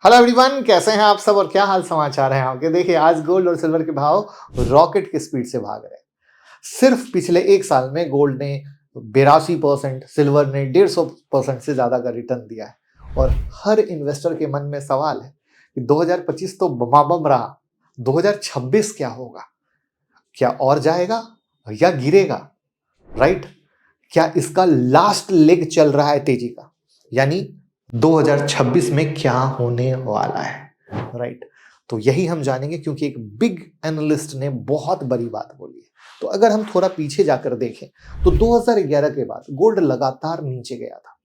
Hello everyone, कैसे हैं आप सब और क्या हाल समाचार हैं आपके। देखिए, आज गोल्ड और सिल्वर के भाव रॉकेट की स्पीड से भाग रहे हैं। सिर्फ पिछले एक साल में गोल्ड ने 82%, सिल्वर ने 150% से ज्यादा का रिटर्न दिया है। और हर इन्वेस्टर के मन में सवाल है कि 2025 तो बमाबम रहा, 2026 क्या होगा? क्या और जाएगा या गिरेगा? राइट? क्या इसका लास्ट लेग चल रहा है तेजी का? यानी 2026 में क्या होने वाला है? राइट? तो यही हम जानेंगे, क्योंकि एक बिग एनालिस्ट ने बहुत बड़ी बात बोली है। तो अगर हम थोड़ा पीछे जाकर देखें तो 2011 के बाद गोल्ड लगातार नीचे गया था।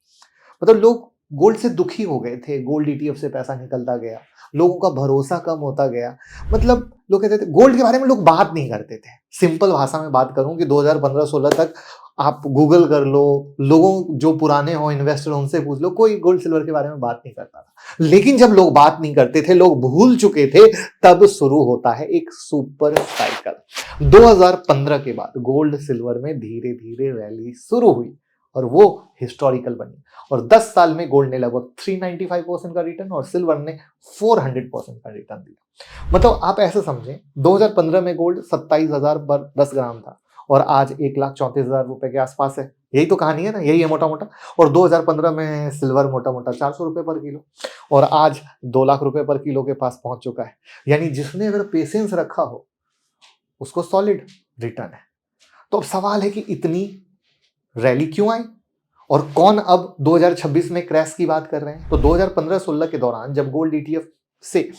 मतलब लोग गोल्ड से दुखी हो गए थे, गोल्ड ईटीएफ से पैसा निकलता गया, लोगों का भरोसा कम होता गया। मतलब लोग कहते थे, गोल्ड के बारे में लोग बात नहीं करते थे। सिंपल भाषा में बात करूं कि 2015-16 तक आप गूगल कर लो, लोगों जो पुराने हो इन्वेस्टर उनसे पूछ लो, कोई गोल्ड सिल्वर के बारे में बात नहीं करता था। लेकिन जब लोग बात नहीं करते थे, लोग भूल चुके थे, तब शुरू होता है एक सुपर साइकिल। 2015 के बाद गोल्ड सिल्वर में धीरे धीरे रैली शुरू हुई और वो हिस्टोरिकल बनी। और 10 साल में गोल्ड ने लगभग 395% का रिटर्न और सिल्वर ने 400% का रिटर्न दिया। मतलब आप ऐसे समझें, 2015 में गोल्ड 27,000 पर 10 ग्राम था और आज 1,34,000 रुपए के आसपास है। यही तो कहानी है ना, यही है मोटा मोटा। और 2015 में सिल्वर मोटा मोटा 400 रुपए पर किलो और आज 2 लाख रुपए पर किलो के पास पहुंच चुका है। यानी जिसने अगर पेशेंस रखा हो उसको सॉलिड रिटर्न है। तो अब सवाल है कि इतनी रैली क्यों आई और कौन अब 2026 में क्रैश की बात कर रहे हैं। तो 2015-16 के दौरान जब गोल्ड ईटीएफ से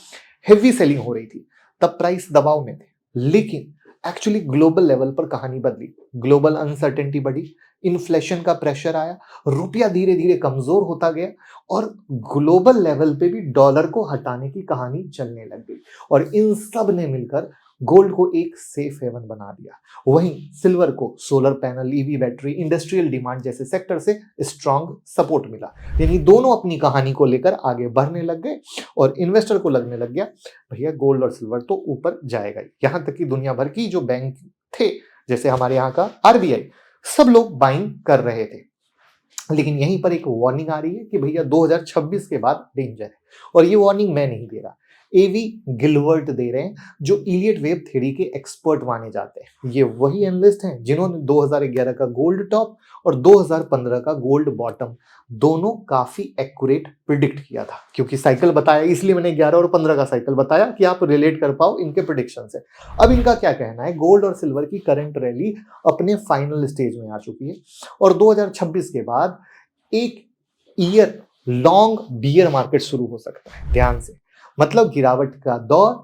हेवी सेलिंग हो रही थी, तब प्राइस दबाव में थे। लेकिन एक्चुअली ग्लोबल लेवल पर कहानी बदली, ग्लोबल अनसर्टेनिटी बढ़ी, इन्फ्लेशन का प्रेशर आया, रुपया धीरे धीरे कमजोर होता गया और ग्लोबल लेवल पे भी डॉलर को हटाने की कहानी चलने लग गई। और इन सब ने मिलकर गोल्ड को एक सेफ हेवन बना दिया। वहीं सिल्वर को solar panel, EV battery, industrial demand जैसे सेक्टर से स्ट्रांग सपोर्ट मिला। यानी दोनों अपनी कहानी को लेकर आगे बढ़ने लग गए और इन्वेस्टर को लगने लग गया, भैया गोल्ड और सिल्वर तो ऊपर जाएगा ही। यहां तक कि दुनिया भर की जो बैंक थे, जैसे हमारे यहाँ का आरबीआई, सब लोग बाइंग कर रहे थे। लेकिन यहीं पर एक वार्निंग आ रही है कि भैया 2026 के बाद डेंजर है। और ये वार्निंग मैं नहीं दे रहा, एवी गिलवर्ट दे रहे हैं, जो इलियट वेव थ्योरी के एक्सपर्ट माने जाते हैं। ये वही एनालिस्ट हैं जिन्होंने 2011 का गोल्ड टॉप और 2015 का गोल्ड बॉटम दोनों काफी एक्यूरेट प्रिडिक्ट किया था। क्योंकि साइकिल बताया, इसलिए मैंने 11 और 15 का साइकिल बताया कि आप रिलेट कर पाओ इनके प्रिडिक्शन से। अब इनका क्या कहना है, गोल्ड और सिल्वर की करंट रैली अपने फाइनल स्टेज में आ चुकी है और 2026 के बाद एक ईयर लॉन्ग बियर मार्केट शुरू हो सकता है। ध्यान से, मतलब गिरावट का दौर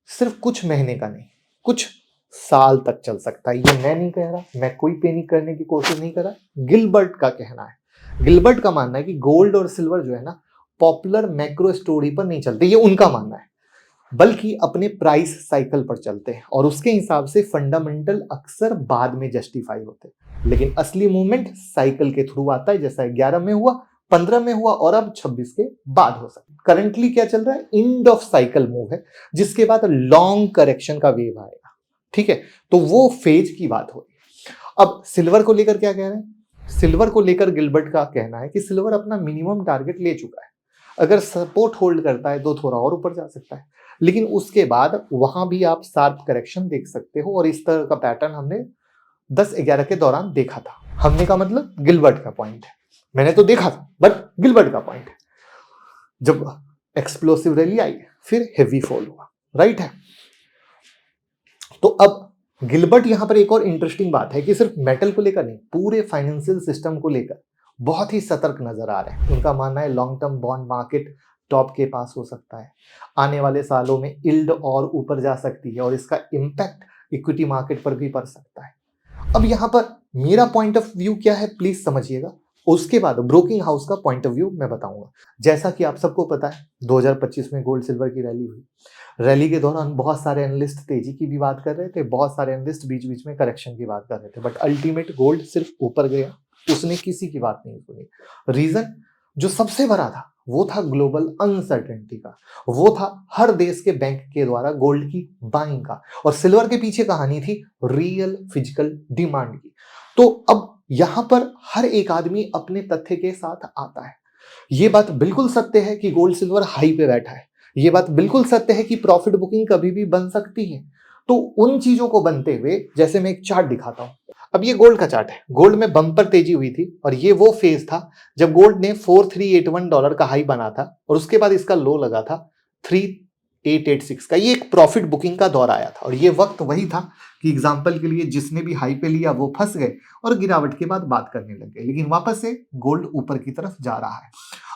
सिर्फ कुछ महीने का नहीं, कुछ साल तक चल सकता है। ये मैं नहीं कह रहा, मैं कोई पैनिक करने की कोशिश नहीं कर रहा, गिलबर्ट का कहना है। गिलबर्ट का मानना है कि गोल्ड और सिल्वर जो है ना, पॉपुलर मैक्रो स्टोरी पर नहीं चलते, ये उनका मानना है, बल्कि अपने प्राइस साइकिल पर चलते हैं और उसके हिसाब से फंडामेंटल अक्सर बाद में जस्टिफाई होते हैं। लेकिन असली मूवमेंट साइकिल के थ्रू आता है, जैसा 11 में हुआ, 15 में हुआ और अब 26 के बाद हो सकता है। करंटली क्या चल रहा है, एंड ऑफ साइकिल मूव है, जिसके बाद लॉन्ग करेक्शन का वेव आएगा। ठीक है, तो वो फेज की बात हो रही है। अब सिल्वर को लेकर क्या कह रहे हैं, सिल्वर को लेकर गिलबर्ट का कहना है कि सिल्वर अपना मिनिमम टारगेट ले चुका है, अगर सपोर्ट होल्ड करता है तो थोड़ा और ऊपर जा सकता है, लेकिन उसके बाद वहां भी आप शार्प करेक्शन देख सकते हो। और इस तरह का पैटर्न हमने 10-11 के दौरान देखा था। हमने का मतलब गिलबर्ट का पॉइंट है, मैंने तो देखा था, बट गिलबर्ट का पॉइंट है। जब एक्सप्लोसिव रैली आई फिर हेवी फॉल हुआ, राइट है। तो अब गिलबर्ट यहां पर एक और इंटरेस्टिंग बात है कि सिर्फ मेटल को लेकर नहीं, पूरे फाइनेंशियल सिस्टम को लेकर बहुत ही सतर्क नजर आ रहे हैं। उनका मानना है long term bond market top के पास हो सकता है, आने वाले सालों में यील्ड और ऊपर जा सकती है और इसका इंपैक्ट इक्विटी मार्केट पर भी पड़ सकता है। अब यहां पर मेरा पॉइंट ऑफ व्यू क्या है, प्लीज समझिएगा। उसके बाद ब्रोकिंग हाउस का पॉइंट ऑफ व्यू मैं बताऊंगा। जैसा कि आप सबको पता है, 2025 में गोल्ड सिल्वर की रैली हुई। रैली के दौरान बहुत सारे एनालिस्ट तेजी की भी बात कर रहे थे, बहुत सारे एनालिस्ट बीच बीच में करेक्शन की बात कर रहे थे, बट अल्टीमेट गोल्ड सिर्फ ऊपर गया, उसने किसी की बात नहीं सुनी। रीजन जो सबसे बड़ा था वो था ग्लोबल अनसर्टेनिटी का, वो था हर देश के बैंक के द्वारा गोल्ड की बाइंग का, और सिल्वर के पीछे कहानी थी रियल फिजिकल डिमांड की। तो अब यहां पर हर एक आदमी अपने तथ्य के साथ आता है। ये बात बिल्कुल सत्य है कि गोल्ड सिल्वर हाई पे बैठा है। ये बात बिल्कुल सत्य है कि प्रॉफिट बुकिंग कभी भी बन सकती है। तो उन चीजों को बनते हुए जैसे मैं एक चार्ट दिखाता हूं। अब ये गोल्ड का चार्ट है। गोल्ड में बम्पर तेजी हुई थी और ये वो फेज था जब गोल्ड ने $4381 का हाई बना था और उसके बाद इसका लो लगा था 3886 का। ये एक प्रॉफिट बुकिंग का दौर आया था और ये वक्त वही था कि एग्जाम्पल के लिए जिसने भी हाई पे लिया वो फंस गए और गिरावट के बाद बात करने लग गए, लेकिन वापस से गोल्ड ऊपर की तरफ जा रहा है।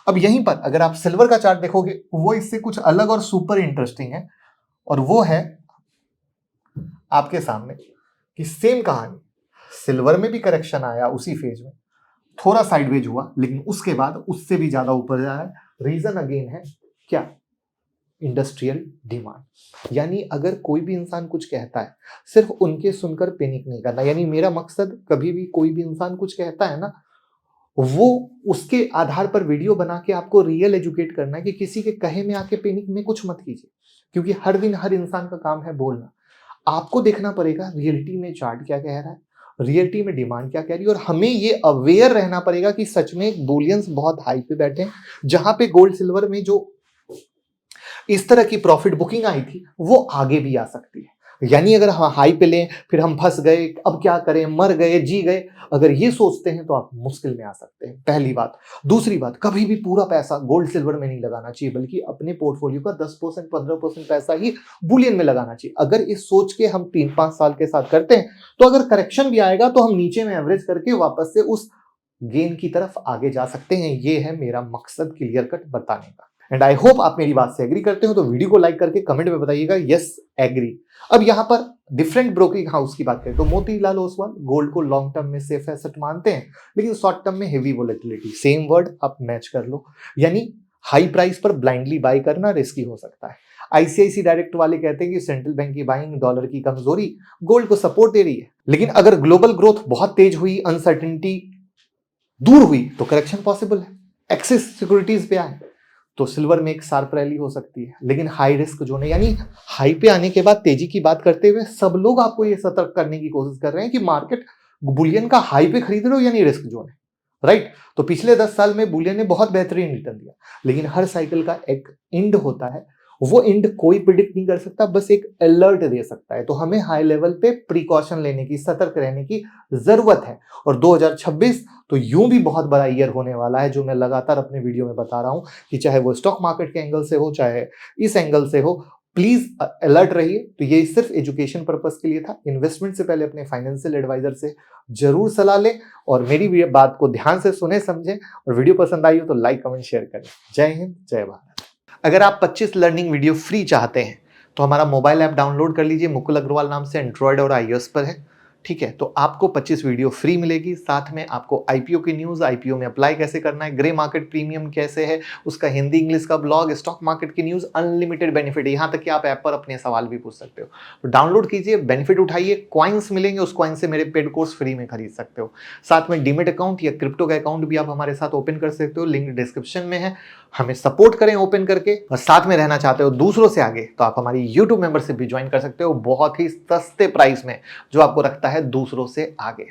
अब यहीं पर अगर आप सिल्वर का चार्ट देखोगे वो इससे कुछ अलग और सुपर इंटरेस्टिंग है और वो है आपके सामने कि सेम कहानी सिल्वर में भी करेक्शन आया उसी फेज में, थोड़ा साइडवेज हुआ लेकिन उसके बाद उससे भी ज्यादा ऊपर जा रहा है। रीजन अगेन है क्या? Industrial demand. यानी अगर कोई भी इंसान कुछ कहता है सिर्फ उनके सुनकर पैनिक नहीं करना। यानी मेरा मकसद कभी भी कोई भी इंसान कुछ कहता है ना, वो उसके आधार पर वीडियो बना के आपको रियल एजुकेट करना है कि किसी के कहे में आके पैनिक में कुछ मत कीजिए, क्योंकि हर दिन हर इंसान का काम है बोलना। आपको देखना पड़ेगा रियलिटी में चार्ट क्या कह रहा है, रियलिटी में डिमांड क्या कह रही है, और हमें ये अवेयर रहना पड़ेगा कि सच में बुलियंस बहुत हाई पे बैठे हैं। जहां पे गोल्ड सिल्वर में जो इस तरह की प्रॉफिट बुकिंग आई थी वो आगे भी आ सकती है। यानी अगर हम हाई पे लें फिर हम फंस गए, अब क्या करें, मर गए, जी गए, अगर ये सोचते हैं तो आप मुश्किल में आ सकते हैं, पहली बात। दूसरी बात, कभी भी पूरा पैसा गोल्ड सिल्वर में नहीं लगाना चाहिए, बल्कि अपने पोर्टफोलियो का 10% 15% पैसा ही बुलियन में लगाना चाहिए। अगर इस सोच के हम 3-5 साल के साथ करते हैं तो अगर करेक्शन भी आएगा तो हम नीचे में एवरेज करके वापस से उस गेन की तरफ आगे जा सकते हैं। ये है मेरा मकसद क्लियर कट बताने का। एंड आई होप आप मेरी बात से एग्री करते हो, तो वीडियो को लाइक करके कमेंट में बताइएगा यस एग्री। अब यहां पर डिफरेंट ब्रोकिंग हाउस की बात करें तो मोतीलाल ओसवाल गोल्ड को लॉन्ग टर्म में सेफ एसेट मानते हैं, लेकिन शॉर्ट टर्म में हेवी वोलेटिलिटी, सेम वर्ड आप मैच कर लो। यानी हाई प्राइस पर ब्लाइंडली बाय करना रिस्की हो सकता है। आईसीआईसी डायरेक्ट वाले कहते हैं कि सेंट्रल बैंक की बाइंग, डॉलर की कमजोरी गोल्ड को सपोर्ट दे रही है, लेकिन अगर ग्लोबल ग्रोथ बहुत तेज हुई, अनसर्टेनिटी दूर हुई तो करेक्शन पॉसिबल है। एक्सिस सिक्योरिटीज पे आए तो सिल्वर में एक शार्प रैली हो सकती है, लेकिन हाई रिस्क जोन है। यानी हाई पे आने के बाद तेजी की बात करते हुए सब लोग आपको ये सतर्क करने की कोशिश कर रहे हैं कि मार्केट बुलियन का हाई पे खरीद रहे हो यानी रिस्क जोन है, राइट। तो पिछले 10 साल में बुलियन ने बहुत बेहतरीन रिटर्न दिया, लेकिन हर साइकिल का एक एंड होता है, वो एंड कोई प्रिडिक्ट नहीं कर सकता, बस एक अलर्ट दे सकता है। तो हमें हाई लेवल पे प्रिकॉशन लेने की, सतर्क रहने की जरूरत है। और 2026 तो यूं भी बहुत बड़ा ईयर होने वाला है, जो मैं लगातार अपने वीडियो में बता रहा हूं कि चाहे वो स्टॉक मार्केट के एंगल से हो, चाहे इस एंगल से हो, प्लीज अलर्ट रहिए। तो ये सिर्फ एजुकेशन पर्पस के लिए था। इन्वेस्टमेंट से पहले अपने फाइनेंशियल एडवाइजर से जरूर सलाह लें और मेरी बात को ध्यान से सुने समझें। और वीडियो पसंद आई हो तो लाइक कमेंट शेयर करें। जय हिंद, जय भारत। अगर आप 25 लर्निंग वीडियो फ्री चाहते हैं तो हमारा मोबाइल ऐप डाउनलोड कर लीजिए। मुकुल अग्रवाल नाम से एंड्रॉयड और आईओएस पर है, ठीक है। तो आपको 25 वीडियो फ्री मिलेगी। साथ में आपको आईपीओ की न्यूज़, आईपीओ में अप्लाई कैसे करना है, ग्रे मार्केट प्रीमियम कैसे है, उसका हिंदी इंग्लिश का ब्लॉग, स्टॉक मार्केट की न्यूज़, अनलिमिटेड बेनिफिट है। यहाँ तक कि आप ऐप पर अपने सवाल भी पूछ सकते हो। तो डाउनलोड कीजिए, बेनिफिट उठाइए, कॉइन्स मिलेंगे, उस कॉइन से मेरे पेड कोर्स फ्री में खरीद सकते हो। साथ में डीमेट अकाउंट या क्रिप्टो का अकाउंट भी आप हमारे साथ ओपन कर सकते हो, लिंक डिस्क्रिप्शन में है। हमें सपोर्ट करें ओपन करके, और साथ में रहना चाहते हो दूसरों से आगे तो आप हमारी यूट्यूब मेंबरशिप भी ज्वाइन कर सकते हो, बहुत ही सस्ते प्राइस में, जो आपको रखता है दूसरों से आगे।